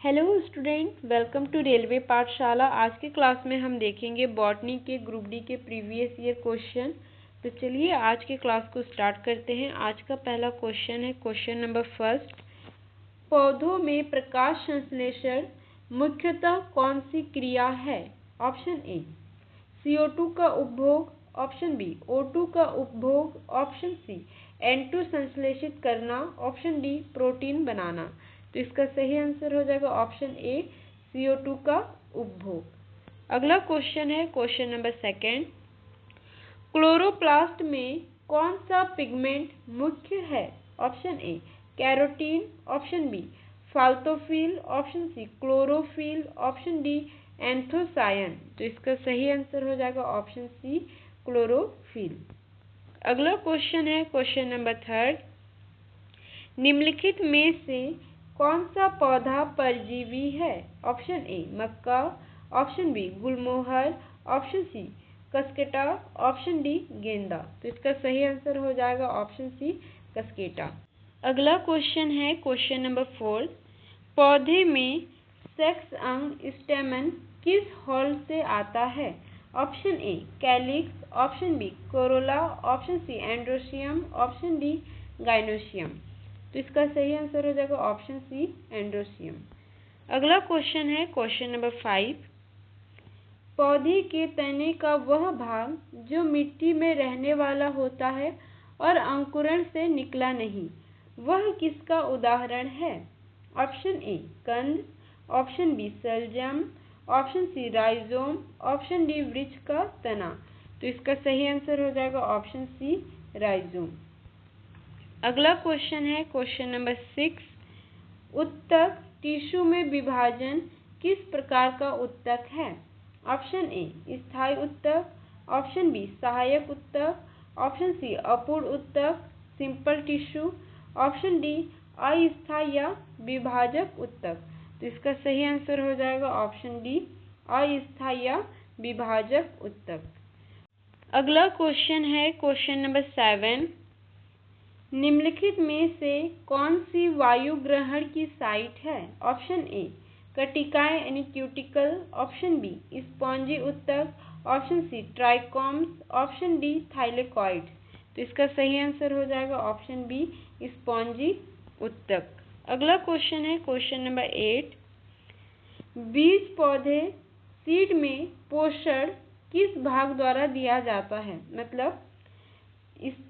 Hello student, welcome to railway पाठशाला। आज के क्लास में हम देखेंगे बॉटनी के ग्रुप डी के प्रीवियस ईयर क्वेश्चन। तो चलिए आज के क्लास को स्टार्ट करते हैं। आज का पहला क्वेश्चन है क्वेश्चन नंबर फर्स्ट। पौधों में प्रकाश संश्लेषण मुख्यतः कौन सी क्रिया है? ऑप्शन ए CO2 का उपभोग, ऑप्शन बी O2 का उपभोग, ऑप्शन सी N2 संश्लेषित करना, ऑप्शन डी प्रोटीन बनाना। तो इसका सही आंसर हो जाएगा ऑप्शन ए CO2 का उपभोग। अगला क्वेश्चन है क्वेश्चन नंबर सेकंड। क्लोरोप्लास्ट में कौन सा पिगमेंट मुख्य है? Option A carotene, option B xanthophyll, option C chlorophyll, option D anthocyan. तो इसका सही आंसर हो जाएगा ऑप्शन सी क्लोरोफिल। अगला क्वेश्चन है क्वेश्चन नंबर थर्ड। निम्नलिखित में से कौन सा पौधा परजीवी है? ऑप्शन ए मक्का, ऑप्शन बी गुलमोहर, option C cuscuta, option D गेंदा। तो इसका सही आंसर हो जाएगा ऑप्शन सी कस्केटा। अगला क्वेश्चन है क्वेश्चन नंबर फोर। पौधे में सेक्स अंग स्टेमन किस हॉल से आता है? Option A calyx, option B corolla, option C androecium, option D gynoecium. तो इसका सही आंसर हो जाएगा ऑप्शन सी एंड्रोशियम। अगला क्वेश्चन है क्वेश्चन नंबर 5। पौधे के तने का वह भाग जो मिट्टी में रहने वाला होता है और अंकुरण से निकला नहीं, वह किसका उदाहरण है? ऑप्शन ए कंद, ऑप्शन बी शलजम, option C rhizome, option D वृक्ष का तना। तो इसका सही आंसर हो जाएगा ऑप्शन सी राइजोम। अगला क्वेश्चन है क्वेश्चन नंबर 6। उत्तक टिश्यू में विभाजन किस प्रकार का उत्तक है? ऑप्शन ए स्थायी उत्तक, ऑप्शन बी सहायक उत्तक, ऑप्शन सी अपूर्ण उत्तक सिंपल टिश्यू, ऑप्शन डी अस्थायी या विभाजक उत्तक। तो इसका सही आंसर हो जाएगा ऑप्शन डी अस्थायी या विभाजक उत्तक। अगला क्वेश्चन है क्वेश्चन नंबर 7। निम्नलिखित में से कौन सी वायु ग्रहण की साइट है? ऑप्शन ए कटिकाएं यानी क्यूटिकल, ऑप्शन बी स्पॉन्जी उत्तक, option C trichomes, option D thylakoid. तो इसका सही आंसर हो जाएगा ऑप्शन बी स्पॉन्जी उत्तक। अगला क्वेश्चन है क्वेश्चन नंबर 8। बीज पौधे सीड में पोषण किस भाग द्वारा दिया जाता है? मतलब इस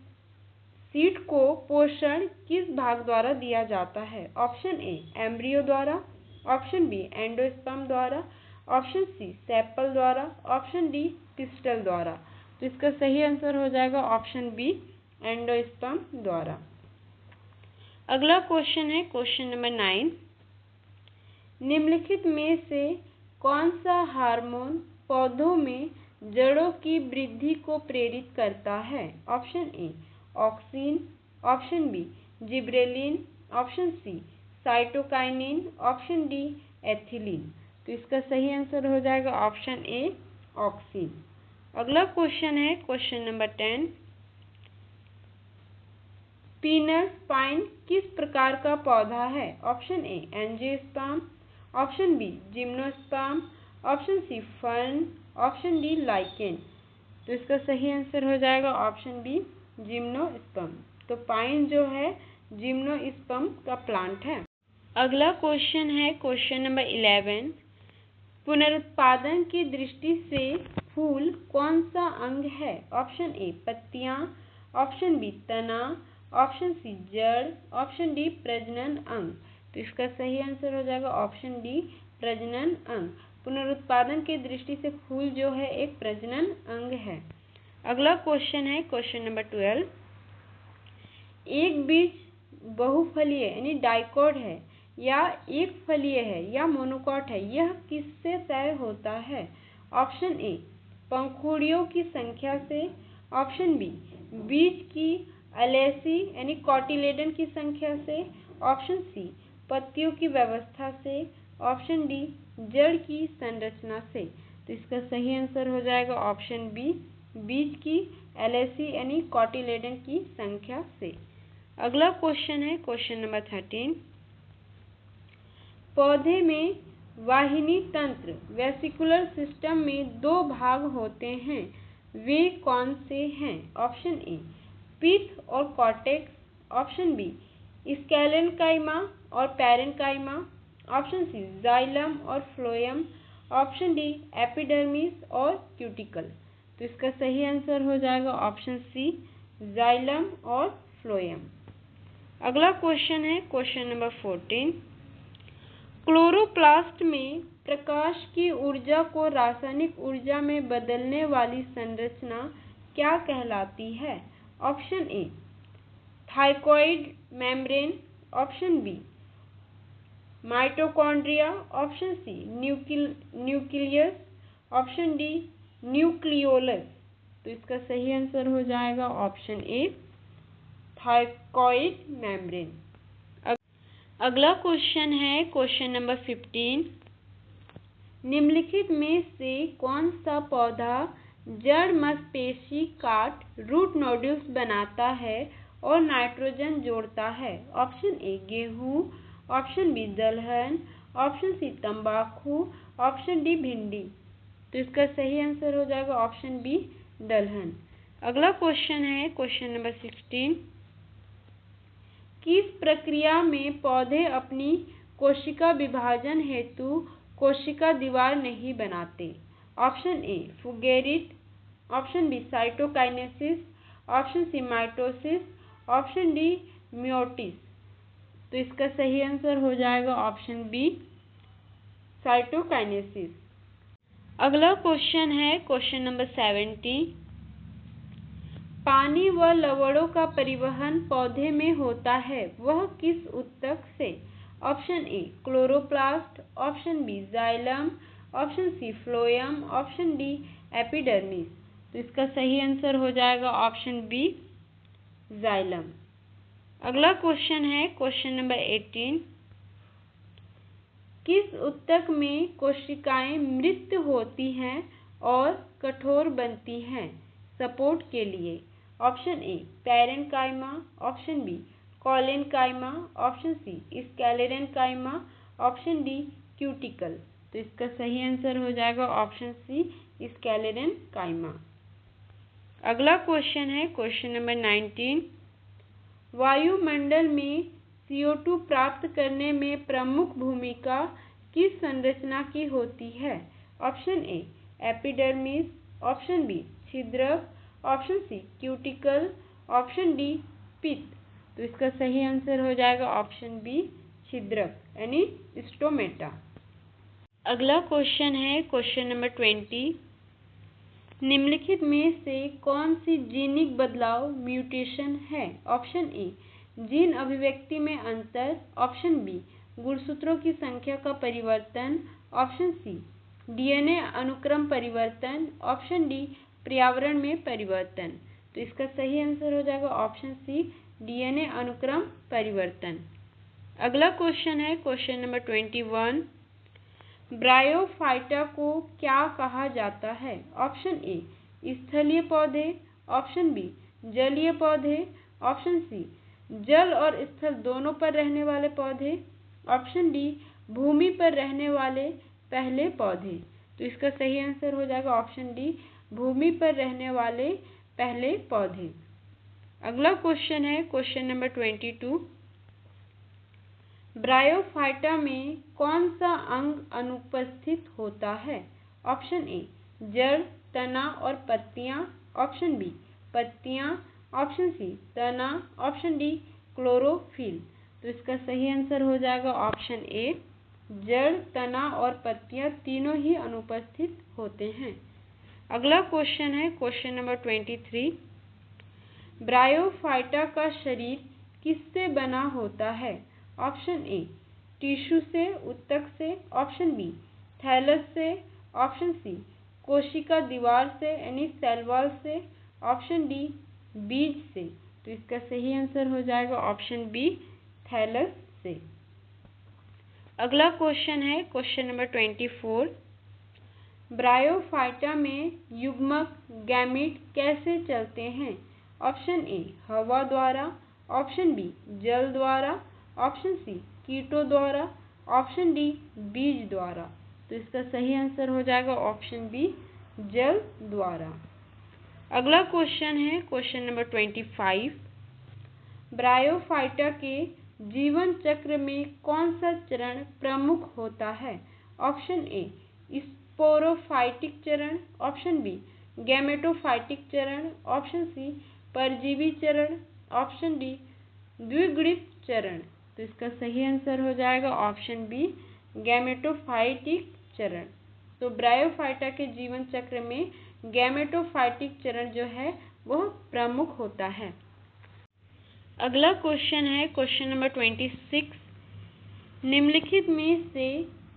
सीड को पोषण किस भाग द्वारा दिया जाता है? ऑप्शन ए एम्ब्रियो द्वारा, ऑप्शन बी एंडोस्पर्म द्वारा, ऑप्शन सी सेपल द्वारा, ऑप्शन डी पिस्टल द्वारा। तो इसका सही आंसर हो जाएगा ऑप्शन बी एंडोस्पर्म द्वारा। अगला क्वेश्चन है क्वेश्चन नंबर 9। निम्नलिखित में से कौन सा हार्मोन पौधों में जड़ों की वृद्धि को प्रेरित करता है? Option A auxin, option B gibberellin, option C cytokinin, option D ethylene. तो इसका सही आंसर हो जाएगा ऑप्शन ए ऑक्सिन। अगला क्वेश्चन है क्वेश्चन नंबर 10। पीनस पाइन किस प्रकार का पौधा है? Option A angiosperm, option B gymnosperm, option C fern, option D lichen. तो इसका सही आंसर हो जाएगा ऑप्शन बी जिम्नोस्पर्म। तो पाइन जो है जिम्नोस्पर्म का प्लांट है। अगला क्वेश्चन है क्वेश्चन नंबर 11। पुनरुत्पादन की दृष्टि से फूल कौन सा अंग है? ऑप्शन ए पत्तियां, ऑप्शन बी तना, ऑप्शन सी जड़, ऑप्शन डी प्रजनन अंग। तो इसका सही आंसर हो जाएगा ऑप्शन डी प्रजनन अंग। पुनरुत्पादन की दृष्टि से फूल जो है एक प्रजनन अंग है। अगला क्वेश्चन है क्वेश्चन नंबर 12। एक बीज बहुफलीय यानी डाइकॉट है या एक फलीय है या मोनोकॉट है, यह किससे तय होता है? ऑप्शन ए पंखुड़ियों की संख्या से, ऑप्शन बी बीज की अलेसी यानी कॉटिलेडन की संख्या से, ऑप्शन सी पत्तियों की व्यवस्था से, ऑप्शन डी जड़ की संरचना से। तो इसका सही आंसर हो जाएगा ऑप्शन बी बीज की एलेसी यानी कॉटिलेडन की संख्या से। अगला क्वेश्चन है क्वेश्चन नंबर 13। पौधे में वाहिनी तंत्र वेसिकुलर सिस्टम में 2 भाग होते हैं, वे कौन से हैं? ऑप्शन ए पिथ और कॉर्टेक्स, ऑप्शन बी स्केलेनकाइमा और पैरेन्काइमा, ऑप्शन सी जाइलम और फ्लोएम, ऑप्शन डी एपिडर्मिस और क्यूटिकल। तो इसका सही आंसर हो जाएगा ऑप्शन सी जाइलम और फ्लोएम। अगला क्वेश्चन है क्वेश्चन नंबर 14। क्लोरोप्लास्ट में प्रकाश की ऊर्जा को रासायनिक ऊर्जा में बदलने वाली संरचना क्या कहलाती है? Option A thylakoid membrane, option B mitochondria, option C nucleus, option D nucleolus. तो इसका सही आंसर हो जाएगा ऑप्शन ए थाइकोइड मेम्ब्रेन। अगला क्वेश्चन है क्वेश्चन नंबर 15। निम्नलिखित में से कौन सा पौधा जड़ मांसपेशी काट रूट नोड्यूल्स बनाता है और नाइट्रोजन जोड़ता है? ऑप्शन ए गेहूँ, ऑप्शन बी दलहन, ऑप्शन सी तंबाकू, ऑप्शन डी भिंडी। तो इसका सही आंसर हो जाएगा ऑप्शन बी दलहन। अगला क्वेश्चन है क्वेश्चन नंबर 16। किस प्रक्रिया में पौधे अपनी कोशिका विभाजन हेतु कोशिका दीवार नहीं बनाते? ऑप्शन ए फुगेरिट, option B cytokinesis, option C mitosis, option D meiosis. तो इसका सही आंसर हो जाएगा ऑप्शन बी साइटोकाइनेसिस। अगला क्वेश्चन है क्वेश्चन नंबर 17। पानी व लवणों का परिवहन पौधे में होता है, वह किस ऊतक से? Option A chloroplast, option B xylem, option C phloem, option D epidermis. तो इसका सही आंसर हो जाएगा ऑप्शन बी जाइलम। अगला क्वेश्चन है क्वेश्चन नंबर 18। किस ऊतक में कोशिकाएं मृत होती हैं और कठोर बनती हैं सपोर्ट के लिए? Option A parenchyma, option B collenchyma, option C sclerenchyma, option D cuticle. तो इसका सही आंसर हो जाएगा ऑप्शन सी स्केलेरेनकाइमा। अगला क्वेश्चन है क्वेश्चन नंबर 19। वायुमंडल में CO2 प्राप्त करने में प्रमुख भूमिका किस संरचना की होती है? Option A epidermis, option B छिद्रक, option C cuticle, option D पित्त। तो इसका सही आंसर हो जाएगा ऑप्शन बी छिद्रक यानी स्टोमेटा। अगला क्वेश्चन है क्वेश्चन नंबर 20। निम्नलिखित में से कौन सी जीनिक बदलाव म्यूटेशन है? ऑप्शन ए जीन अभिव्यक्ति में अंतर, ऑप्शन बी गुणसूत्रों की संख्या का परिवर्तन, ऑप्शन सी DNA अनुक्रम परिवर्तन, ऑप्शन डी पर्यावरण में परिवर्तन। तो इसका सही आंसर हो जाएगा ऑप्शन सी DNA अनुक्रम परिवर्तन। अगला क्वेश्चन है क्वेश्चन नंबर 21। ब्रायोफाइटा को क्या कहा जाता है? ऑप्शन ए स्थलीय पौधे, ऑप्शन बी जलीय पौधे, ऑप्शन सी जल और स्थल दोनों पर रहने वाले पौधे, ऑप्शन डी भूमि पर रहने वाले पहले पौधे। तो इसका सही आंसर हो जाएगा ऑप्शन डी भूमि पर रहने वाले पहले पौधे। अगला क्वेश्चन है क्वेश्चन नंबर 22। ब्रायोफाइटा में कौन सा अंग अनुपस्थित होता है? ऑप्शन ए जड़, तना और पत्तियां, ऑप्शन बी पत्तियां, ऑप्शन सी तना, ऑप्शन डी क्लोरोफिल। तो इसका सही आंसर हो जाएगा ऑप्शन ए जड़, तना और पत्तियां तीनों ही अनुपस्थित होते हैं। अगला क्वेश्चन है क्वेश्चन नंबर 23। ब्रायोफाइटा का शरीर किससे बना होता है? ऑप्शन ए टिश्यू से, ऊतक से, ऑप्शन बी थैलस से, ऑप्शन सी कोशिका दीवार से यानी सेल वॉल से, ऑप्शन डी बीज से। तो इसका सही आंसर हो जाएगा ऑप्शन बी थैलस से। अगला क्वेश्चन है क्वेश्चन नंबर 24। ब्रायोफाइटा में युग्मक गैमीट कैसे चलते हैं? ऑप्शन ए हवा द्वारा, ऑप्शन बी जल द्वारा, ऑप्शन सी कीटों द्वारा, ऑप्शन डी बीज द्वारा। तो इसका सही आंसर हो जाएगा ऑप्शन बी जल द्वारा। अगला क्वेश्चन है क्वेश्चन नंबर 25। ब्रायोफाइटा के जीवन चक्र में कौन सा चरण प्रमुख होता है? ऑप्शन ए स्पोरोफाइटिक चरण, ऑप्शन बी गैमेटोफाइटिक चरण, ऑप्शन सी परजीवी चरण, ऑप्शन डी द्विगुणित चरण। तो इसका सही आंसर हो जाएगा ऑप्शन बी गैमेटोफाइटिक चरण। तो ब्रायोफाइटा के जीवन चक्र में गैमेटोफाइटिक चरण जो है वह प्रमुख होता है। अगला क्वेश्चन है क्वेश्चन नंबर 26। निम्नलिखित में से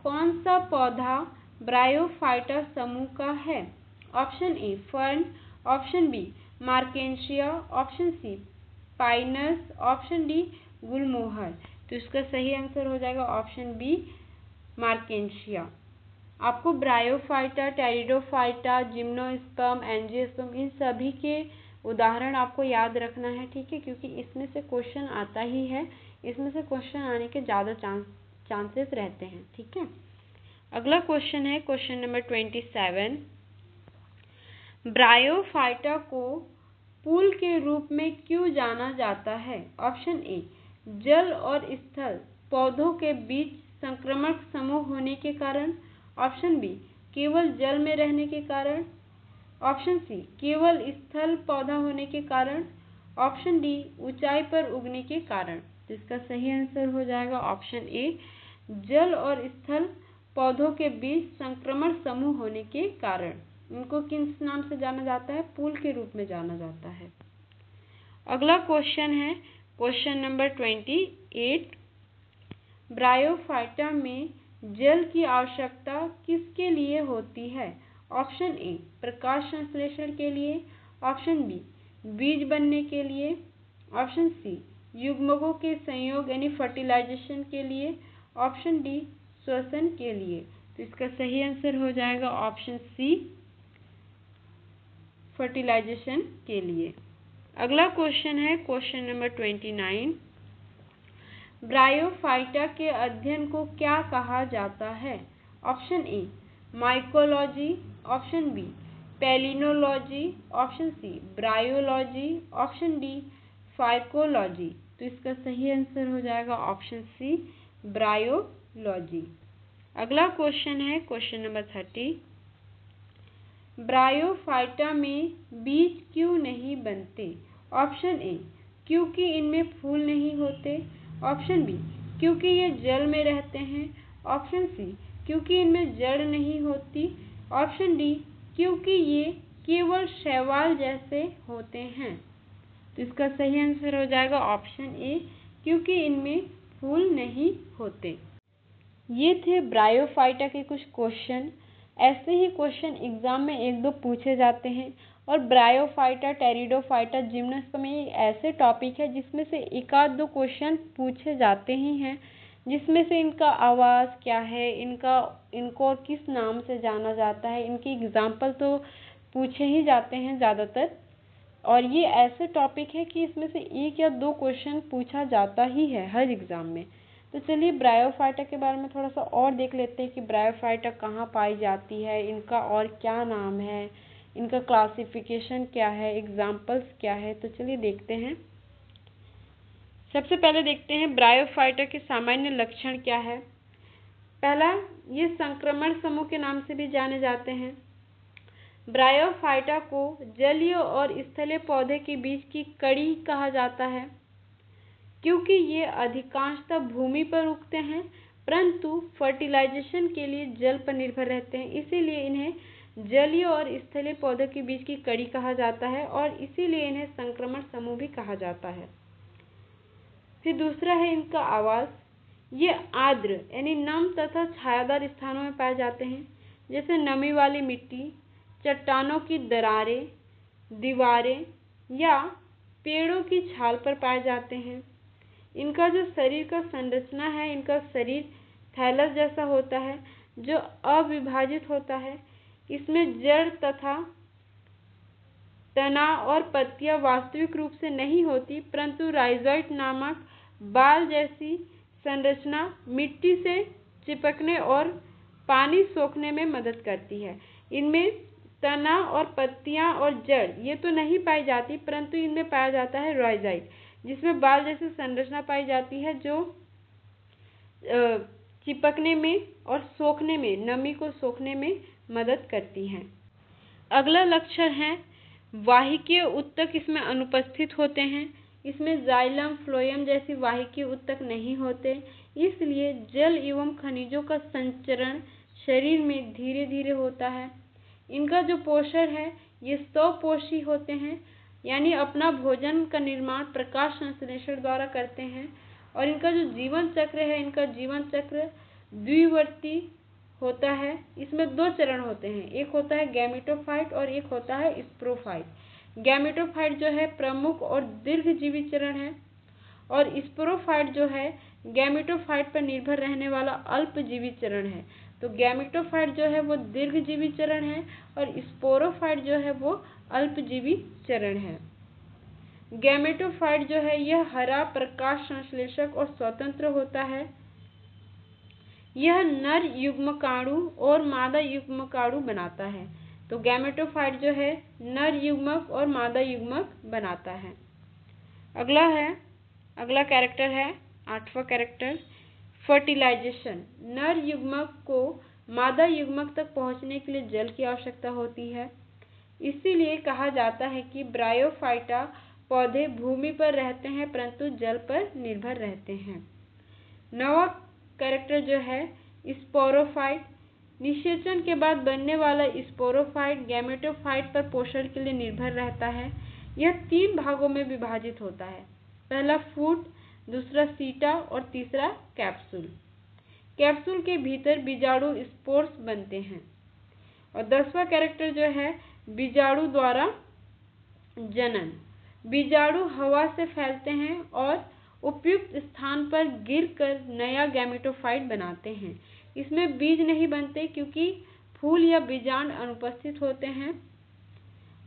कौन सा पौधा ब्रायोफाइटा समूह का है? Option A fern, option B marchantia, option C pinus, option D गुलमोहर। तो इसका सही आंसर हो जाएगा ऑप्शन बी मार्केंशिया। आपको ब्रायोफाइटा, टेरिडोफाइटा, जिम्नोस्पर्म, एंजियोस्पर्म इन सभी के उदाहरण आपको याद रखना है, ठीक है, क्योंकि इसमें से क्वेश्चन आता ही है, इसमें से क्वेश्चन आने के ज़्यादा चांसेस रहते हैं, ठीक है। अगला क्वेश्चन है क्वेश्चन नंबर 27। ब्रायोफाइटा को पुल के रूप में क्यों जाना जाता है? ऑप्शन ए जल और स्थल पौधों के बीच संक्रमण समूह होने के कारण, ऑप्शन बी केवल जल में रहने के कारण, ऑप्शन सी केवल स्थल पौधा होने के कारण, ऑप्शन डी ऊंचाई पर उगने के कारण। तो इसका सही आंसर हो जाएगा ऑप्शन ए जल और स्थल पौधों के बीच संक्रमण समूह होने के कारण। इनको किस नाम से जाना जाता है? पुल के रूप में जाना जाता है। अगला क्वेश्चन है क्वेश्चन नंबर 28। ब्रायोफाइटा में जल की आवश्यकता किसके लिए होती है? ऑप्शन ए प्रकाश संश्लेषण के लिए, ऑप्शन बी बीज बनने के लिए, ऑप्शन सी युग्मकों के संयोग यानी फर्टिलाइजेशन के लिए, ऑप्शन डी श्वसन के लिए। तो इसका सही आंसर हो जाएगा ऑप्शन सी फर्टिलाइजेशन के लिए। अगला क्वेश्चन है क्वेश्चन नंबर 29। ब्रायोफाइटा के अध्ययन को क्या कहा जाता है? Option A mycology, option B palynology, option C bryology, option D phycology. तो इसका सही आंसर हो जाएगा ऑप्शन सी ब्रायोलॉजी। अगला क्वेश्चन है क्वेश्चन नंबर 30। ब्रायोफाइटा में बीज क्यों नहीं बनते? ऑप्शन ए क्योंकि इनमें फूल नहीं होते, ऑप्शन बी क्योंकि ये जल में रहते हैं, ऑप्शन सी क्योंकि इनमें जड़ नहीं होती, ऑप्शन डी क्योंकि ये केवल शैवाल जैसे होते हैं। तो इसका सही आंसर हो जाएगा ऑप्शन ए क्योंकि इनमें फूल नहीं होते। ये थे ब्रायोफाइटा के कुछ क्वेश्चन। ऐसे ही क्वेश्चन एग्जाम में एक दो पूछे जाते हैं और ब्रायोफाइटा, टेरिडोफाइटा, जिम्नोस्पर्म में ऐसे टॉपिक है जिसमें से एक आध दो क्वेश्चन पूछे जाते ही हैं, जिसमें से इनका आवाज़ क्या है, इनको किस नाम से जाना जाता है, इनकी एग्जाम्पल तो पूछे ही जाते हैं ज़्यादातर। और ये ऐसे टॉपिक है कि इसमें से एक या दो क्वेश्चन पूछा जाता ही है हर एग्ज़ाम में। तो चलिए ब्रायोफाइटा के बारे में थोड़ा सा और देख लेते हैं कि ब्रायोफाइटा कहाँ पाई जाती है, इनका और क्या नाम है, इनका क्लासिफिकेशन क्या है, एग्जाम्पल्स क्या है। तो चलिए देखते हैं। सबसे पहले देखते हैं ब्रायोफाइटा के सामान्य लक्षण क्या है। पहला, ये संक्रमण समूह के नाम से भी जाने जाते हैं। ब्रायोफाइटा को जलीय और स्थलीय पौधे के बीच की कड़ी कहा जाता है, क्योंकि ये अधिकांशतः भूमि पर उगते हैं परंतु फर्टिलाइजेशन के लिए जल पर निर्भर रहते हैं, इसीलिए इन्हें जलीय और स्थलीय पौधों के बीच की कड़ी कहा जाता है और इसीलिए इन्हें संक्रमण समूह भी कहा जाता है। फिर दूसरा है इनका आवास। ये आर्द्र यानी नम तथा छायादार स्थानों में पाए जाते हैं, जैसे नमी वाली मिट्टी, चट्टानों की दरारें, दीवारें या पेड़ों की छाल पर पाए जाते हैं। इनका जो शरीर का संरचना है, इनका शरीर थैलस जैसा होता है जो अविभाजित होता है। इसमें जड़ तथा तना और पत्तियां वास्तविक रूप से नहीं होती, परंतु राइजोइट नामक बाल जैसी संरचना मिट्टी से चिपकने और पानी सोखने में मदद करती है। इनमें तना और पत्तियां और जड़ ये तो नहीं पाई जाती, परंतु इनमें पाया जाता है राइजाइट, जिसमें बाल जैसी संरचना पाई जाती है जो चिपकने में और सोखने में, नमी को सोखने में मदद करती हैं। अगला लक्षण है वाहिकीय ऊतक इसमें अनुपस्थित होते हैं। इसमें जाइलम, फ्लोएम जैसी वाहिकीय ऊतक नहीं होते, इसलिए जल एवं खनिजों का संचरण शरीर में धीरे धीरे होता है। इनका जो पोषण है ये स्वपोषी होते हैं, यानी अपना भोजन का निर्माण प्रकाश संश्लेषण द्वारा करते हैं। और इनका जो जीवन चक्र है, इनका जीवन चक्र द्विवर्ती होता है। इसमें दो चरण होते हैं, एक होता है गैमेटोफाइट और एक होता है स्पोरोफाइट। गैमेटोफाइट जो है प्रमुख और दीर्घजीवी चरण है, और स्पोरोफाइट जो है गैमेटोफाइट पर निर्भर रहने वाला अल्पजीवी चरण है। तो गैमेटोफाइट जो है वो दीर्घजीवी चरण है और स्पोरोफाइट जो है वो अल्पजीवी चरण है। गैमेटोफाइट जो है यह हरा, प्रकाश संश्लेषक और स्वतंत्र होता है। यह नर युग्मकाणु और मादा युग्मकाणु बनाता है। तो गैमेटोफाइट जो है नर युग्मक और मादा युग्मक बनाता है। अगला कैरेक्टर है 8वां कैरेक्टर फर्टिलाइजेशन। नर युग्मक को मादा युग्मक तक पहुंचने के लिए जल की आवश्यकता होती है। इसीलिए कहा जाता है कि ब्रायोफाइटा पौधे भूमि पर रहते हैं परंतु जल पर निर्भर रहते हैं। 9वां कैरेक्टर जो है स्पोरोफाइट। निषेचन के बाद बनने वाला स्पोरोफाइट गैमेटोफाइट पर पोषण के लिए निर्भर रहता है। यह 3 भागों में विभाजित होता है, पहला फूट, दूसरा सीटा और तीसरा कैप्सूल। कैप्सूल के भीतर बीजाणु स्पोर्स बनते हैं। और 10वां कैरेक्टर जो है बीजाणु द्वारा जनन। बीजाणु हवा से फैलते हैं और उपयुक्त स्थान पर गिरकर नया गैमेटोफाइट बनाते हैं। इसमें बीज नहीं बनते क्योंकि फूल या बीजांड अनुपस्थित होते हैं।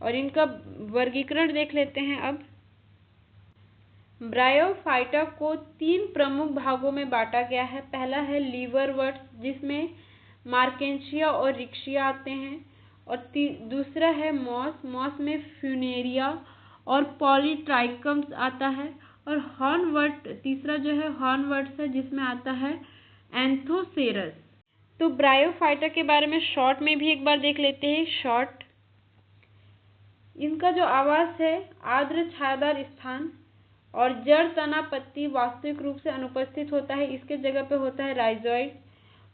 और इनका वर्गीकरण देख लेते हैं अब। ब्रायोफाइटा को 3 प्रमुख भागों में बांटा गया है। पहला है लीवरवर्ट्स, जिसमें मार्केंशिया और रिक्शिया आते हैं। और दूसरा है मॉस में फ्यूनेरिया और पॉलीट्राइकम्स आता है। और हॉर्नवर्ट, तीसरा जो है हॉर्नवर्ट्स है, जिसमें आता है एंथोसेरस। तो ब्रायोफाइटा के बारे में शॉर्ट में भी एक बार देख लेते हैं। शॉर्ट, इनका जो आवास है आर्द्र छायादार स्थान, और जड़, तना, पत्ती वास्तविक रूप से अनुपस्थित होता है, इसके जगह पे होता है राइजोइड।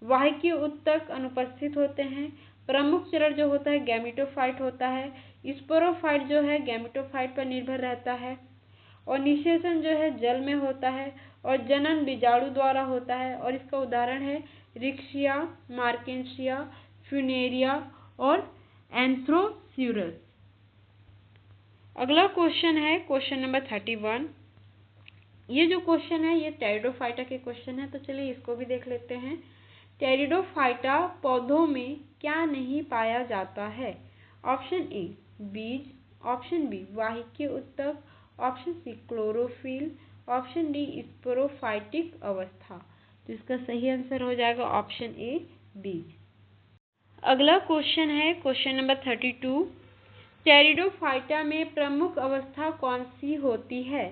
वाहिकीय ऊतक अनुपस्थित होते हैं। प्रमुख चरण जो होता है गैमेटोफाइट होता है। स्पोरोफाइट जो है गैमेटोफाइट पर निर्भर रहता है। और निषेचन जो है जल में होता है और जनन बीजाणु द्वारा होता है। और इसका उदाहरण है रिक्शिया, मार्केंशिया, फ्यूनेरिया और एंथ्रोस्यूरस। अगला क्वेश्चन है क्वेश्चन नंबर 31। ये जो क्वेश्चन है ये टेरिडोफाइटा के क्वेश्चन है, तो चलिए इसको भी देख लेते हैं। टेरिडोफाइटा पौधों में क्या नहीं पाया जाता है? ऑप्शन ए बीज, ऑप्शन बी वाहिकीय ऊतक, option C chlorophyll, option D sporophytic अवस्था। तो इसका सही आंसर हो जाएगा ऑप्शन ए बीज। अगला क्वेश्चन है क्वेश्चन नंबर 32। टेरिडोफाइटा में प्रमुख अवस्था कौन सी होती है?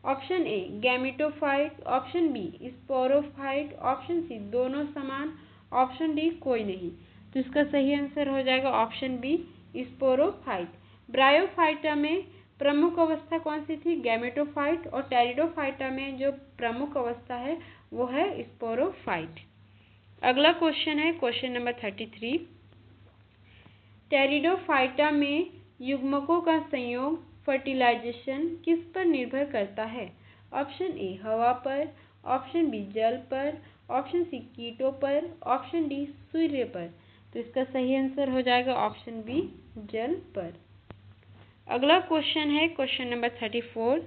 Option A gametophyte, option B sporophyte, option C दोनों समान, ऑप्शन डी कोई नहीं। तो इसका सही आंसर हो जाएगा ऑप्शन बी स्पोरोफाइट। ब्रायोफाइटा में प्रमुख अवस्था कौन सी थी? गैमेटोफाइट। और टेरिडोफाइटा में जो प्रमुख अवस्था है वो है स्पोरोफाइट। अगला क्वेश्चन है क्वेश्चन नंबर 33। टेरिडोफाइटा में युग्मकों का संयोग फर्टिलाइजेशन किस पर निर्भर करता है? ऑप्शन ए हवा पर, ऑप्शन बी जल पर, ऑप्शन सी कीटों पर, ऑप्शन डी सूर्य पर। तो इसका सही आंसर हो जाएगा ऑप्शन बी जल पर। अगला क्वेश्चन है क्वेश्चन नंबर 34।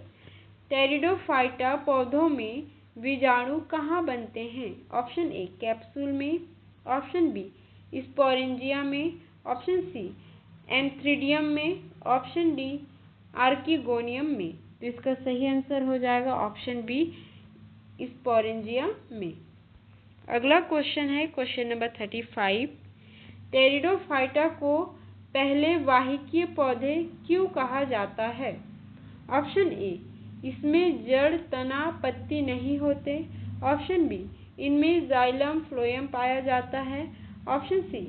टेरिडोफाइटा पौधों में बीजाणु कहाँ बनते हैं? ऑप्शन ए कैप्सूल में, ऑप्शन बी स्पोरेंजिया में, ऑप्शन सी एंथ्रीडियम में, ऑप्शन डी आर्किगोनियम में। तो इसका सही आंसर हो जाएगा ऑप्शन बी स्पोरेंजिया में। अगला क्वेश्चन है क्वेश्चन नंबर 35। टेरिडोफाइटा को पहले वाहिकीय पौधे क्यों कहा जाता है? ऑप्शन ए, इसमें जड़, तना, पत्ती नहीं होते। ऑप्शन बी, इनमें जाइलम फ्लोएम पाया जाता है। ऑप्शन सी,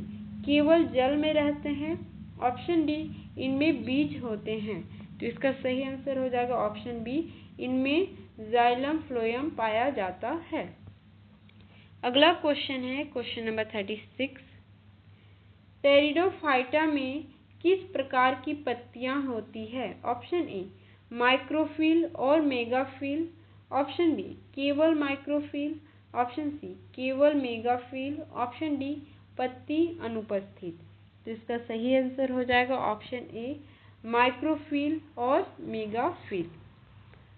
केवल जल में रहते हैं। ऑप्शन डी, इनमें बीज होते हैं। तो इसका सही आंसर हो जाएगा ऑप्शन बी, इनमें जाइलम फ्लोएम पाया जाता है। अगला क्वेश्चन है क्वेश्चन नंबर 36। टेरिडोफाइटा में किस प्रकार की पत्तियां होती है? ऑप्शन ए, माइक्रोफिल और मेगाफिल। ऑप्शन बी, केवल माइक्रोफिल। ऑप्शन सी, केवल मेगाफिल। ऑप्शन डी, पत्ती अनुपस्थित। तो इसका सही आंसर हो जाएगा ऑप्शन ए, माइक्रोफिल और मेगाफिल।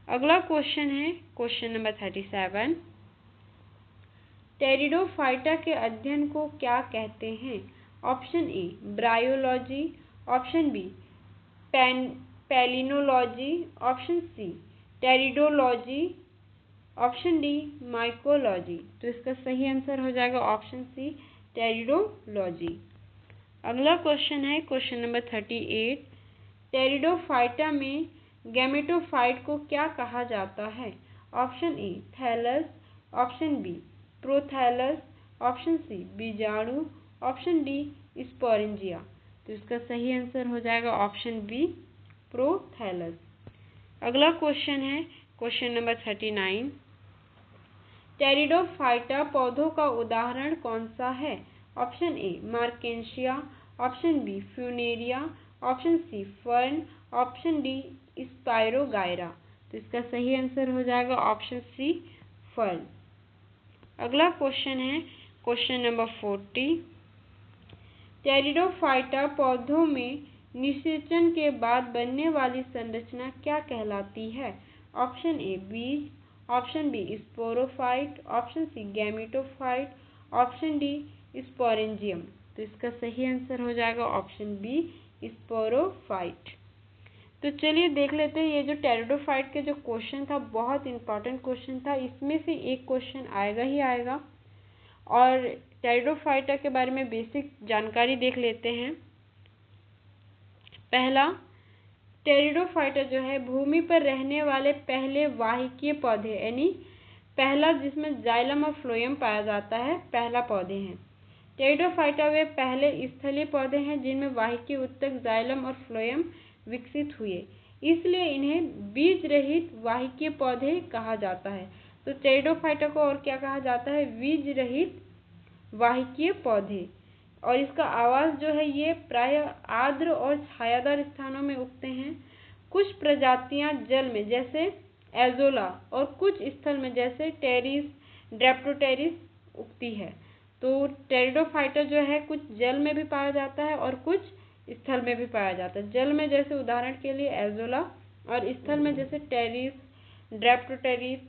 अगला क्वेश्चन है क्वेश्चन नंबर 37। टेरिडोफाइटा के अध्ययन को क्या कहते हैं? Option A, bryology. Option B, palynology. Option C, pteridology. Option D, mycology. तो इसका सही आंसर हो जाएगा ऑप्शन सी, टेरिडोलॉजी। अगला क्वेश्चन है क्वेश्चन नंबर 38। टेरिडोफाइटा में गैमेटोफाइट को क्या कहा जाता है? Option A, thallus. Option B, prothallus. Option C, बीजाणु। Option D, sporangia. तो इसका सही आंसर हो जाएगा ऑप्शन बी, प्रोथैलस। अगला क्वेश्चन है क्वेश्चन नंबर 39। टेरिडोफाइटा पौधों का उदाहरण कौन सा है? Option A, marchantia. Option B, funaria. Option C, fern. Option D, spirogyra. तो इसका सही आंसर हो जाएगा ऑप्शन सी, फर्न। अगला क्वेश्चन है क्वेश्चन नंबर 40। टेरिडोफाइटा पौधों में निषेचन के बाद बनने वाली संरचना क्या कहलाती है? ऑप्शन ए, बीज। Option B, sporophyte. Option C, gametophyte. Option D, sporangium. तो इसका सही आंसर हो जाएगा ऑप्शन बी, स्पोरोफाइट। तो चलिए देख लेते हैं ये जो टेरिडोफाइट के जो क्वेश्चन था बहुत इंपॉर्टेंट क्वेश्चन था, इसमें से एक क्वेश्चन आएगा ही आएगा। और टेरिडोफाइटा के बारे में बेसिक जानकारी देख लेते हैं। पहला, टेरिडोफाइटा जो है भूमि पर रहने वाले पहले वाहिकीय पौधे, यानी पहला जिसमें जाइलम और फ्लोएम पाया जाता है, पहला पौधे हैं। टेरिडोफाइटा वे पहले स्थलीय पौधे हैं जिनमें वाहिकीय ऊतक, जाइलम और फ्लोएम विकसित हुए, इसलिए इन्हें बीज रहित वाहिकीय पौधे कहा जाता है। तो टेरिडोफाइटा को और क्या कहा जाता है? बीज रहित वाहिकीय पौधे। और इसका आवास जो है ये प्रायः आर्द्र और छायादार स्थानों में उगते हैं। कुछ प्रजातियां जल में जैसे एजोला और कुछ स्थल में जैसे टेरिस, ड्रेप्टोटेरिस उगती है। तो टेरिडोफाइटा जो है कुछ जल में भी पाया जाता है और कुछ स्थल में भी पाया जाता है। जल में जैसे उदाहरण के लिए एजोला और स्थल में जैसे टेरिस, ड्रेप्टोटेरिस।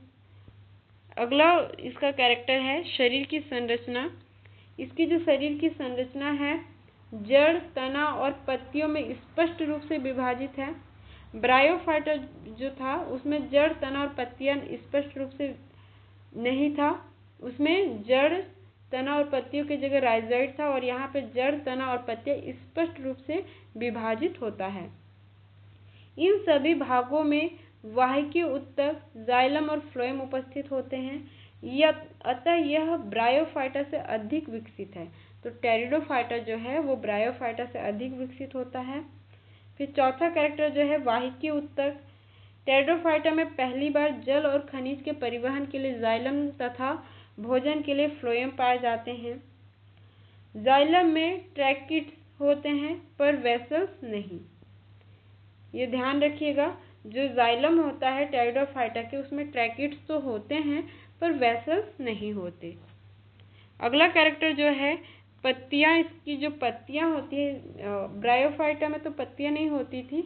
अगला इसका कैरेक्टर है शरीर की संरचना। इसकी जो शरीर की संरचना है जड़, तना और पत्तियों में स्पष्ट रूप से विभाजित है। ब्रायोफाइटा जो था उसमें जड़, तना और पत्तियां स्पष्ट रूप से नहीं था, उसमें जड़, तना और पत्तियों की जगह राइजोइड था, और यहाँ पे जड़, तना और पत्तियां स्पष्ट रूप से विभाजित होता है। इन सभी भागों में वाहिकीय ऊतक, जाइलम और फ्लोएम उपस्थित होते हैं, अतः यह ब्रायोफाइटा से अधिक विकसित है। तो टेरिडोफाइटा जो है वो ब्रायोफाइटा से अधिक विकसित होता है। फिर चौथा कैरेक्टर जो है वाहिकीय ऊतक। टेरिडोफाइटा में पहली बार जल और खनिज के परिवहन के लिए जाइलम तथा भोजन के लिए फ्लोएम पाए जाते हैं। जाइलम में ट्रैकिड्स होते हैं पर वेसल्स नहीं। ये ध्यान रखिएगा, जो जाइलम होता है टेरिडोफाइटा के उसमें ट्रैकिड्स तो होते हैं पर वेसल्स नहीं होते। अगला कैरेक्टर जो है पत्तियां। इसकी जो पत्तियां होती है ब्रायोफाइटा में तो पत्तियां नहीं होती थी,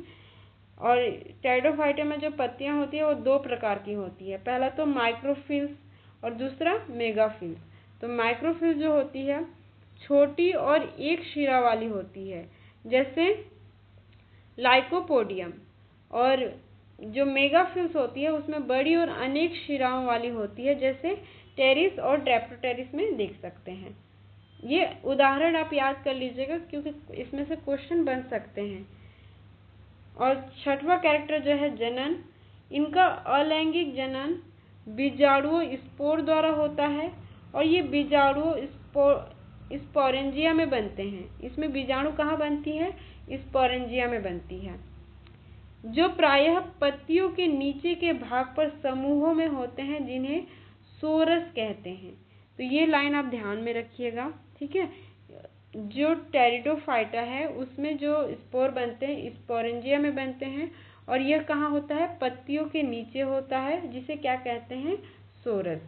और टेरिडोफाइटा में जो पत्तियां होती है वो दो प्रकार की होती है। पहला तो माइक्रोफिल्स और दूसरा मेगाफिल्स। तो माइक्रोफिल्स जो होती है छोटी और एक शिरा वाली होती है जैसे लाइकोपोडियम, और जो मेगाफिल्स होती है उसमें बड़ी और अनेक शिराओं वाली होती है जैसे टेरिस और ड्रेप्टोटेरिस में देख सकते हैं। ये उदाहरण आप याद कर लीजिएगा क्योंकि इसमें से क्वेश्चन बन सकते हैं। और छठवां कैरेक्टर जो है जनन, इनका अलैंगिक जनन बीजाणुओं स्पोर द्वारा होता है और ये बीजाणुओं स्पोरेंजिया में बनते हैं। इसमें बीजाणु कहाँ बनती है? स्पोरेंजिया में बनती है, जो प्रायः पत्तियों के नीचे के भाग पर समूहों में होते हैं, जिन्हें सोरस कहते हैं। तो ये लाइन आप ध्यान में रखिएगा, ठीक है। जो टेरिडोफाइटा है उसमें जो स्पोर बनते हैं स्पोरेंजिया में बनते हैं और यह कहाँ होता है? पत्तियों के नीचे होता है, जिसे क्या कहते हैं? सोरस।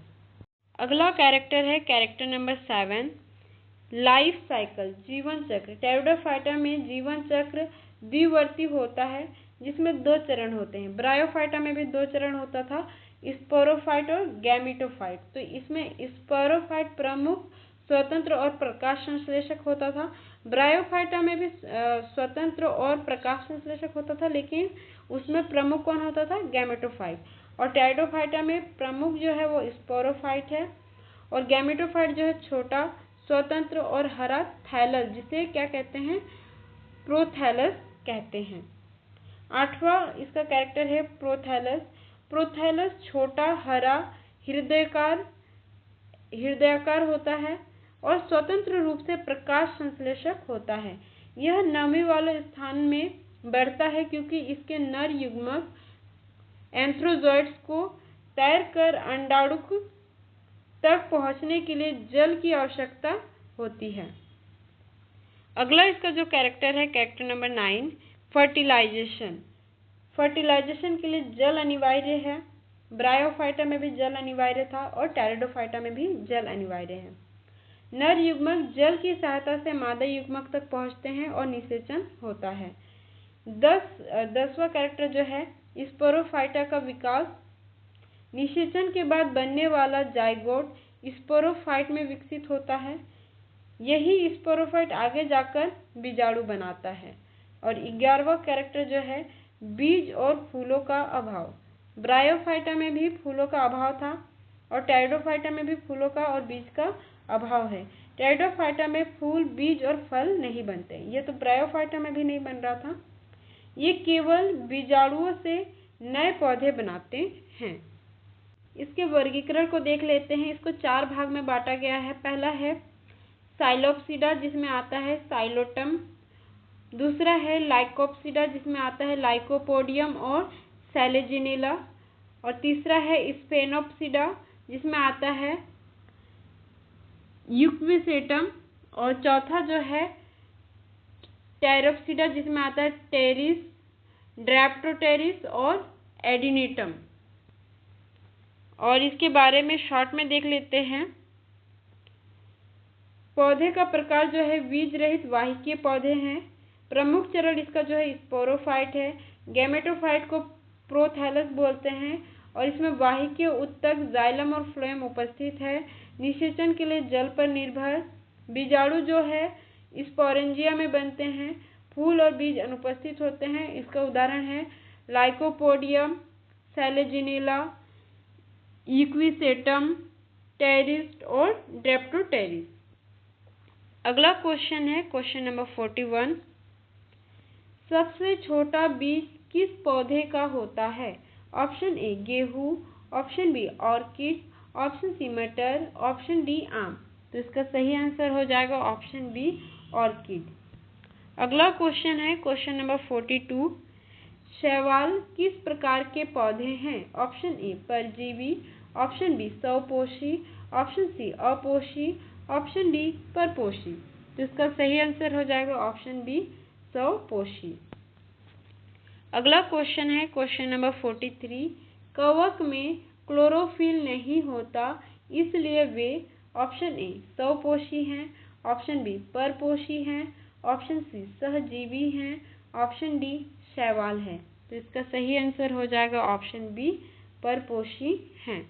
अगला कैरेक्टर है कैरेक्टर नंबर 7, लाइफ साइकिल, जीवन चक्र। टेरिडोफाइटा में जीवन चक्र द्विवर्ती होता है, जिसमें 2 चरण होते हैं। ब्रायोफाइटा में भी 2 चरण होता था, स्पोरोफाइट और गैमेटोफाइट। तो इसमें स्पोरोफाइट प्रमुख, स्वतंत्र और प्रकाश संश्लेषक होता था। ब्रायोफाइटा में भी स्वतंत्र और प्रकाश संश्लेषक होता था, लेकिन उसमें प्रमुख कौन होता था? गैमेटोफाइट। और टेरिडोफाइटा में प्रमुख जो है वो स्पोरोफाइट है और गैमेटोफाइट जो है छोटा, स्वतंत्र और हरा थैलस, जिसे क्या कहते हैं? प्रोथैलस कहते हैं। 8वां इसका कैरेक्टर है प्रोथैलस। प्रोथैलस छोटा, हरा, हृदयाकार होता है और स्वतंत्र रूप से प्रकाश संश्लेषक होता है। यह नमी वाले स्थान में बढ़ता है क्योंकि इसके नर युग्मक एंथ्रोजोइड्स को तैरकर अंडाणुक तक पहुंचने के लिए जल की आवश्यकता होती है। अगला इसका जो कैरेक्टर है कैरेक्टर नंबर 9, फर्टिलाइजेशन। फर्टिलाइजेशन के लिए जल अनिवार्य है। ब्रायोफाइटा में भी जल अनिवार्य था और टेरिडोफाइटा में भी जल अनिवार्य है। नर युग्मक जल की सहायता से मादा युग्मक तक पहुंचते हैं और निषेचन होता है। 10वां कैरेक्टर जो है स्पोरोफाइटा का विकास। निषेचन के बाद बनने वाला जाइगोट स्पोरोफाइट में विकसित होता है। यही स्पोरोफाइट आगे जाकर बीजाणु बनाता है। और 11वां कैरेक्टर जो है बीज और फूलों का अभाव। ब्रायोफाइटा में भी फूलों का अभाव था और टेरिडोफाइटा में भी फूलों का और बीज का अभाव है। टेरिडोफाइटा में फूल, बीज और फल नहीं बनते। ये तो ब्रायोफाइटा में भी नहीं बन रहा था। ये केवल बीजाणुओं से नए पौधे बनाते हैं। इसके वर्गीकरण को देख लेते हैं। इसको 4 भाग में बांटा गया है। पहला है साइलोप्सिडा, जिसमें आता है साइलोटम। दूसरा है लाइकोप्सिडा, जिसमें आता है लाइकोपोडियम और सेलेजिनेला। और तीसरा है स्फेनोप्सिडा, जिसमें आता है यूक्विसेटम। और चौथा जो है टेरोप्सिडा, जिसमें आता है टेरिस, ड्रेप्टोटेरिस और एडिनिटम। और इसके बारे में शॉर्ट में देख लेते हैं। पौधे का प्रकार जो है बीज रहित वाहिकीय पौधे हैं। प्रमुख चरण इसका जो है स्पोरोफाइट है। गैमेटोफाइट को प्रोथैलस बोलते हैं और इसमें वाहिकीय उत्तक, जाइलम और फ्लोएम उपस्थित है। निषेचन के लिए जल पर निर्भर। बीजाणु जो है स्पोरेंजिया में बनते हैं। फूल और बीज अनुपस्थित होते हैं। इसका उदाहरण है लाइकोपोडियम, सेलेजिनेला, यूक्विसेटम, टेरिस और ड्रेप्टोटेरिस। अगला क्वेश्चन है क्वेश्चन नंबर 41। सबसे छोटा बीज किस पौधे का होता है? ऑप्शन ए गेहूं, option B orchid, option C मटर, ऑप्शन डी आम। तो इसका सही आंसर हो जाएगा ऑप्शन बी ऑर्किड। अगला क्वेश्चन है क्वेश्चन नंबर 42। शैवाल किस प्रकार के पौधे हैं? ऑप्शन ए परजीवी, ऑप्शन बी स्वपोषी, ऑप्शन सी अपोषी, ऑप्शन डी परपोषी। तो इसका सही आंसर हो जाएगा ऑप्शन बी स्वपोषी। अगला क्वेश्चन है क्वेश्चन नंबर 43। कवक में क्लोरोफिल नहीं होता, इसलिए वे ऑप्शन ए स्वपोषी हैं, ऑप्शन बी परपोषी हैं, ऑप्शन सी सहजीवी हैं, ऑप्शन डी शैवाल है। तो इसका सही आंसर हो जाएगा ऑप्शन बी परपोषी हैं।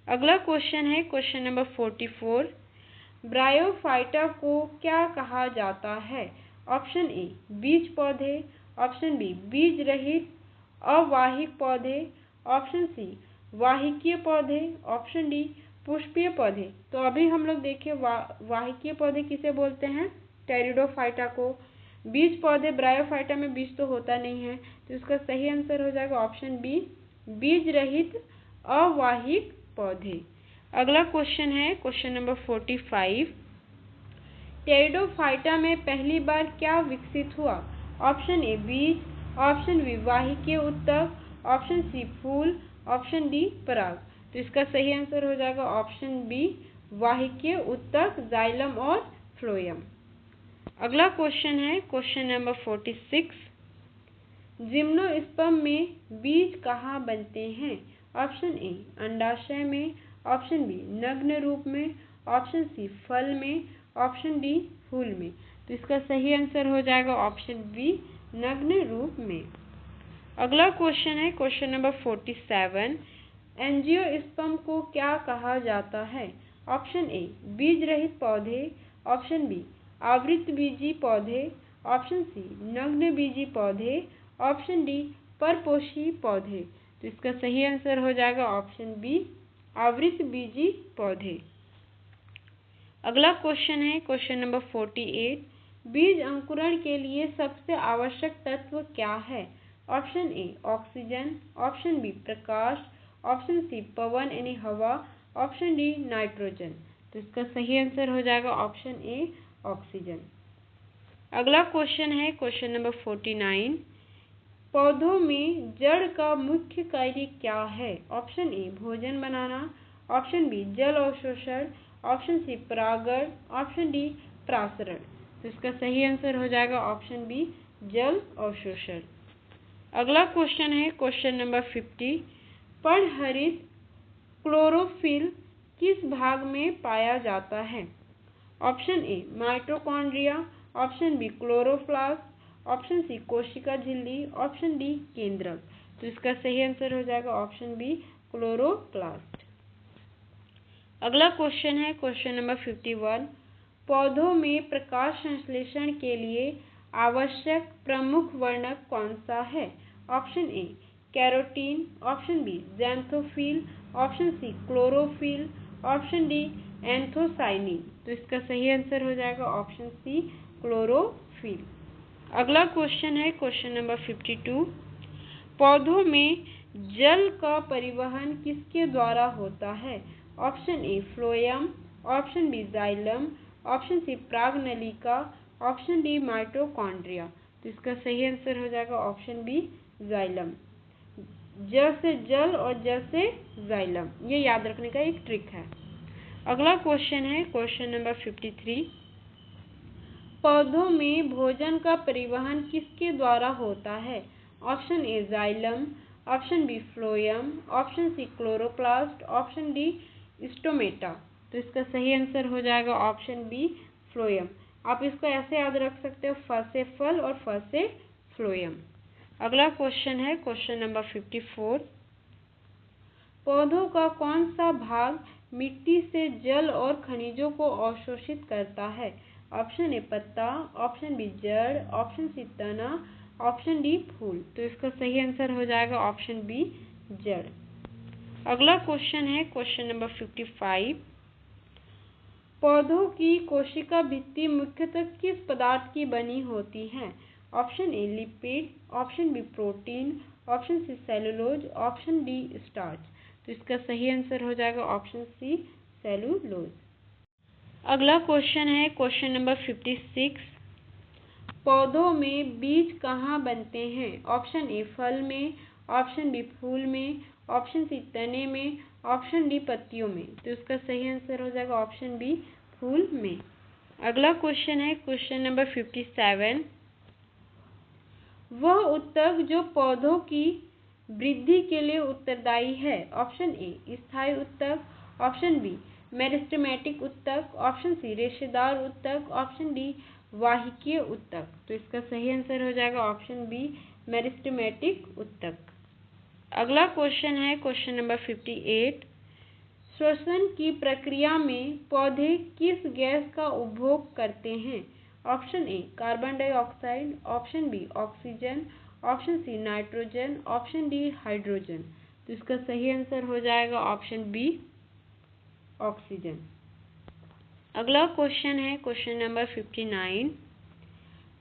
अगला क्वेश्चन है क्वेश्चन नंबर 44। ब्रायोफाइटा को क्या कहा जाता है? ऑप्शन ए बीज पौधे, ऑप्शन बी बीज रहित अवाहिक पौधे, ऑप्शन सी वाहिकीय पौधे, ऑप्शन डी पुष्पीय पौधे, तो अभी हम लोग देखें वाहिकीय पौधे किसे बोलते हैं, टेरिडोफाइटा को। बीज पौधे, ब्रायोफाइटा में बीज तो होता नहीं है, तो इसका सही आंसर हो जाएगा ऑप्शन बी, बीज रहित अवाहिक पौधे। अगला क्वेश्चन है क्वेश्चन नंबर 45। टेरिडोफाइटा में पहली बार क्या विकसित हुआ? ऑप्शन ए बीज, ऑप्शन बी वाहिकीय ऊतक, ऑप्शन सी फूल, ऑप्शन डी पराग। तो इसका सही आंसर हो जाएगा ऑप्शन बी, वाहिकीय ऊतक, जाइलम और फ्लोएम। अगला क्वेश्चन है क्वेश्चन नंबर 46। जिम्नोस्पर्म में बीज कहाँ बनते हैं? ऑप्शन ए अंडाशय में, ऑप्शन बी नग्न रूप में, ऑप्शन सी फल में, ऑप्शन डी फूल में। तो इसका सही आंसर हो जाएगा ऑप्शन बी, नग्न रूप में। अगला क्वेश्चन है क्वेश्चन नंबर 47। एंजियोस्पर्म को क्या कहा जाता है? ऑप्शन ए बीज रहित पौधे, ऑप्शन बी आवृतबीजी पौधे, ऑप्शन सी नग्न बीजी पौधे, ऑप्शन डी परपोषी पौधे। तो इसका सही आंसर हो जाएगा ऑप्शन बी, आवृतबीजी पौधे। अगला क्वेश्चन है क्वेश्चन नंबर 48। बीज अंकुरण के लिए सबसे आवश्यक तत्व क्या है? Option A oxygen, option B प्रकाश, ऑप्शन सी पवन यानी हवा, ऑप्शन डी नाइट्रोजन। तो इसका सही आंसर हो जाएगा ऑप्शन ए ऑक्सीजन। अगला क्वेश्चन है क्वेश्चन नंबर 49। पौधों में जड़ का मुख्य कार्य क्या है? ऑप्शन ए भोजन बनाना, ऑप्शन बी जल अवशोषण, ऑप्शन सी परागण, ऑप्शन डी प्रासरण। तो इसका सही आंसर हो जाएगा ऑप्शन बी, जल अवशोषण। अगला क्वेश्चन है क्वेश्चन नंबर 50। पर्णहरित क्लोरोफिल किस भाग में पाया जाता है? Option A mitochondria, option B chloroplast, option C कोशिका झिल्ली, ऑप्शन डी केंद्रक। तो इसका सही आंसर हो जाएगा ऑप्शन बी, क्लोरोप्लास्ट। अगला क्वेश्चन है क्वेश्चन नंबर 51। पौधों में प्रकाश संश्लेषण के लिए आवश्यक प्रमुख वर्णक कौन सा है? Option A carotene, option B xanthophyll, option C chlorophyll, option D anthocyanin. तो इसका सही आंसर हो जाएगा ऑप्शन सी, क्लोरोफिल। अगला क्वेश्चन है क्वेश्चन नंबर 52। पौधों में जल का परिवहन किसके द्वारा होता है? Option A phloem, option B xylem, option C प्रागनलिका, ऑप्शन डी माइटोकॉन्ड्रिया। तो इसका सही आंसर हो जाएगा ऑप्शन बी, जाइलम। ज से जल और ज से जाइलम, ये याद रखने का एक ट्रिक है। अगला क्वेश्चन है क्वेश्चन नंबर 53। पौधों में भोजन का परिवहन किसके द्वारा होता है? Option A xylem, option B phloem, option C chloroplast, option D stomata. तो इसका सही आंसर हो जाएगा ऑप्शन बी, फ्लोएम। आप इसको ऐसे याद रख सकते हो, फ से फल और फ से फ्लोएम। अगला क्वेश्चन है क्वेश्चन नंबर 54। पौधों का कौन सा भाग मिट्टी से जल और खनिजों को अवशोषित करता है? ऑप्शन ए पत्ता, ऑप्शन बी जड़, ऑप्शन सी तना, ऑप्शन डी फूल। तो इसका सही आंसर हो जाएगा ऑप्शन बी, जड़। अगला क्वेश्चन है क्वेश्चन नंबर 55। पौधों की कोशिका भित्ति मुख्यतः किस पदार्थ की बनी होती है? Option A lipid, option B protein, option C cellulose, option D starch. तो इसका सही आंसर हो जाएगा ऑप्शन सी, सेलुलोज। अगला क्वेश्चन है क्वेश्चन नंबर 56। पौधों में बीज कहाँ बनते हैं? ऑप्शन ए फल में, ऑप्शन बी फूल में, ऑप्शन सी तने में, ऑप्शन डी पत्तियों में। तो इसका सही आंसर हो जाएगा ऑप्शन बी, फूल में। अगला क्वेश्चन है क्वेश्चन नंबर 57। वह ऊतक जो पौधों की वृद्धि के लिए उत्तरदायी है? ऑप्शन ए स्थायी ऊतक, ऑप्शन बी मेरिस्टेमेटिक ऊतक, ऑप्शन सी रेशेदार ऊतक, ऑप्शन डी वाहिकीय ऊतक। तो इसका सही आंसर हो जाएगा ऑप्शन बी, मेरिस्टेमेटिक ऊतक। अगला क्वेश्चन है क्वेश्चन नंबर 58। श्वसन की प्रक्रिया में पौधे किस गैस का उपभोग करते हैं? Option A carbon dioxide, option B oxygen, option C nitrogen, option D hydrogen. तो इसका सही आंसर हो जाएगा ऑप्शन बी, ऑक्सीजन। अगला क्वेश्चन है क्वेश्चन नंबर 59।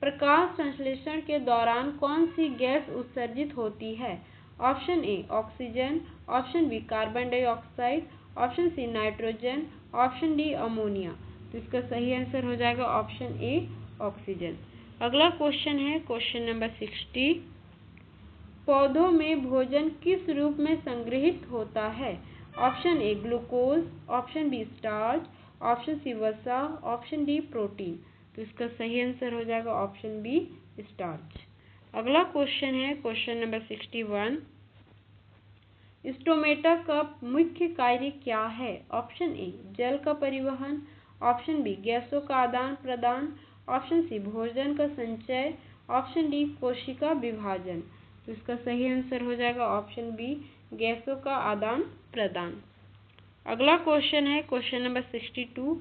प्रकाश संश्लेषण के दौरान कौन सी गैस उत्सर्जित होती है? Option A oxygen, option B carbon dioxide, option C nitrogen, option D ammonia. तो इसका सही आंसर हो जाएगा ऑप्शन ए ऑक्सीजन। अगला क्वेश्चन है क्वेश्चन नंबर 60। पौधों में भोजन किस रूप में संग्रहित होता है? Option A glucose, option B starch, option C वसा, ऑप्शन डी प्रोटीन। तो इसका सही आंसर हो जाएगा ऑप्शन बी स्टार्च। अगला क्वेश्चन है क्वेश्चन नंबर 61। स्टोमेटा का मुख्य कार्य क्या है? ऑप्शन ए जल का परिवहन, ऑप्शन बी गैसों का आदान प्रदान, ऑप्शन सी भोजन का संचय, ऑप्शन डी कोशिका विभाजन। तो इसका सही आंसर हो जाएगा ऑप्शन बी गैसों का आदान प्रदान। अगला क्वेश्चन है क्वेश्चन नंबर 62।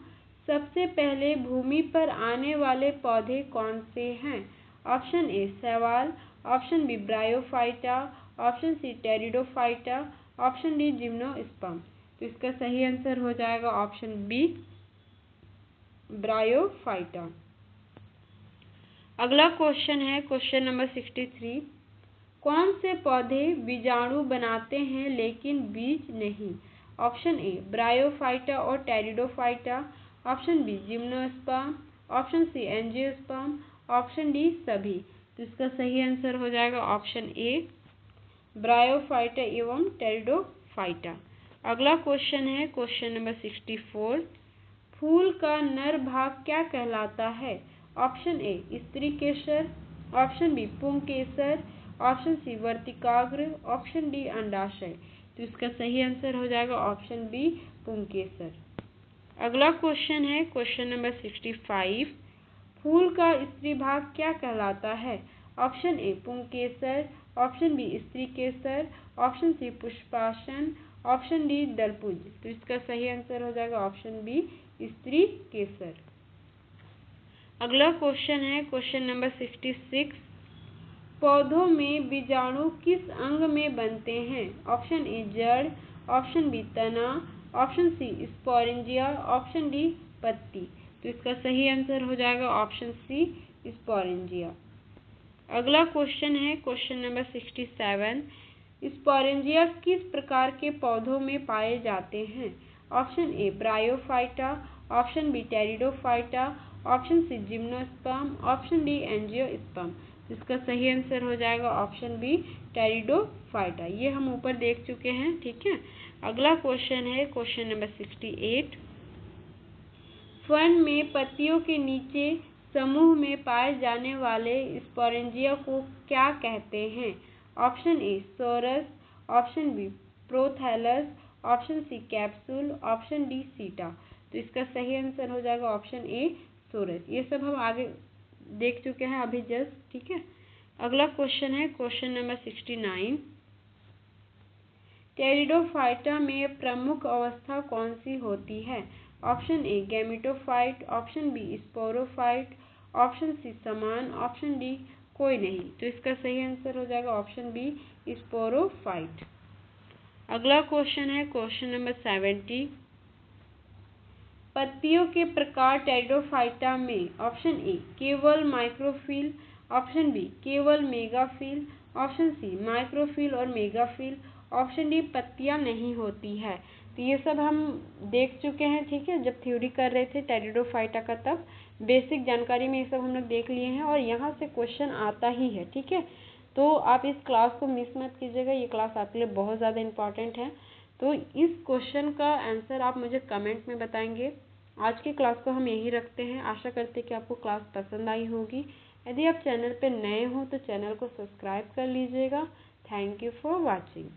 सबसे पहले भूमि पर आने वाले पौधे कौन से हैं? ऑप्शन ए शैवाल, option B bryophyta, option C pteridophyta, option D gymnosperm. तो इसका सही आंसर हो जाएगा ऑप्शन बी ब्रायोफाइटा। अगला क्वेश्चन है क्वेश्चन नंबर 63। कौन से पौधे बीजाणु बनाते हैं लेकिन बीज नहीं? ऑप्शन ए ब्रायोफाइटा और pteridophyta, option B gymnosperm, option C angiosperm, option D सभी। तो इसका सही आंसर हो जाएगा ऑप्शन ए ब्रायोफाइटा एवं टेरिडोफाइटा। अगला क्वेश्चन है क्वेश्चन नंबर 64। फूल का नर भाग क्या कहलाता है? ऑप्शन ए स्त्री केसर, ऑप्शन बी पुंकेसर, ऑप्शन सी वर्तिकाग्र, ऑप्शन डी अंडाशय। तो इसका सही आंसर हो जाएगा ऑप्शन बी पुंकेसर। अगला क्वेश्चन है क्वेश्चन नंबर 65। फूल का स्त्री भाग क्या कहलाता है? ऑप्शन ए पुंकेसर, ऑप्शन बी स्त्री केसर, ऑप्शन सी पुष्पासन, ऑप्शन डी दलपुंज। तो इसका सही आंसर हो जाएगा ऑप्शन बी स्त्री केसर। अगला क्वेश्चन है क्वेश्चन नंबर 66। पौधों में बीजाणु किस अंग में बनते हैं? ऑप्शन ए जड़, ऑप्शन बी तना, option C sporangia, option D पत्ती। तो इसका सही आंसर हो जाएगा ऑप्शन सी स्पोरेंजिया। अगला क्वेश्चन है क्वेश्चन नंबर 67। स्पोरेंजिया किस प्रकार के पौधों में पाए जाते हैं? Option A bryophyta, option B pteridophyta, option C gymnosperm, option D angiosperm. इसका सही आंसर हो जाएगा ऑप्शन बी टेरिडोफाइटा। ये हम ऊपर देख चुके हैं, ठीक है। अगला क्वेश्चन है क्वेश्चन नंबर 68। फर्न में पत्तियों के नीचे समूह में पाए जाने वाले स्पोरेंजिया को क्या कहते हैं? Option A sorus, option B prothallus, option C capsule, option D seta. तो इसका सही आंसर हो जाएगा ऑप्शन ए सोरस। ये सब हम आगे देख चुके हैं अभी जस्ट, ठीक है। अगला क्वेश्चन है क्वेश्चन नंबर 69। टेरिडोफाइटा में प्रमुख अवस्था कौन सी होती है? Option A gametophyte, option B sporophyte, option C समान, ऑप्शन डी कोई नहीं। तो इसका सही आंसर हो जाएगा ऑप्शन बी स्पोरोफाइट। अगला क्वेश्चन है क्वेश्चन नंबर 70। पत्तियों के प्रकार टेरिडोफाइटा में ऑप्शन ए केवल माइक्रोफिल, ऑप्शन बी केवल मेगाफिल, ऑप्शन सी माइक्रोफिल और मेगाफिल, ऑप्शन डी पत्तियां नहीं होती है। तो ये सब हम देख चुके हैं, ठीक है। जब थ्योरी कर रहे थे टेरिडोफाइटा का तब बेसिक जानकारी में ये सब हम लोग देख लिए हैं और यहाँ से क्वेश्चन आता ही है, ठीक है। तो आप इस क्लास को मिस मत कीजिएगा, ये क्लास आपके लिए बहुत ज़्यादा इम्पॉर्टेंट है। तो इस क्वेश्चन का आंसर आप मुझे कमेंट में बताएंगे। आज की क्लास को हम यही रखते हैं। आशा करते हैं कि आपको क्लास पसंद आई होगी। यदि आप चैनल पर नए हो तो चैनल को सब्सक्राइब कर लीजिएगा। Thank you for watching.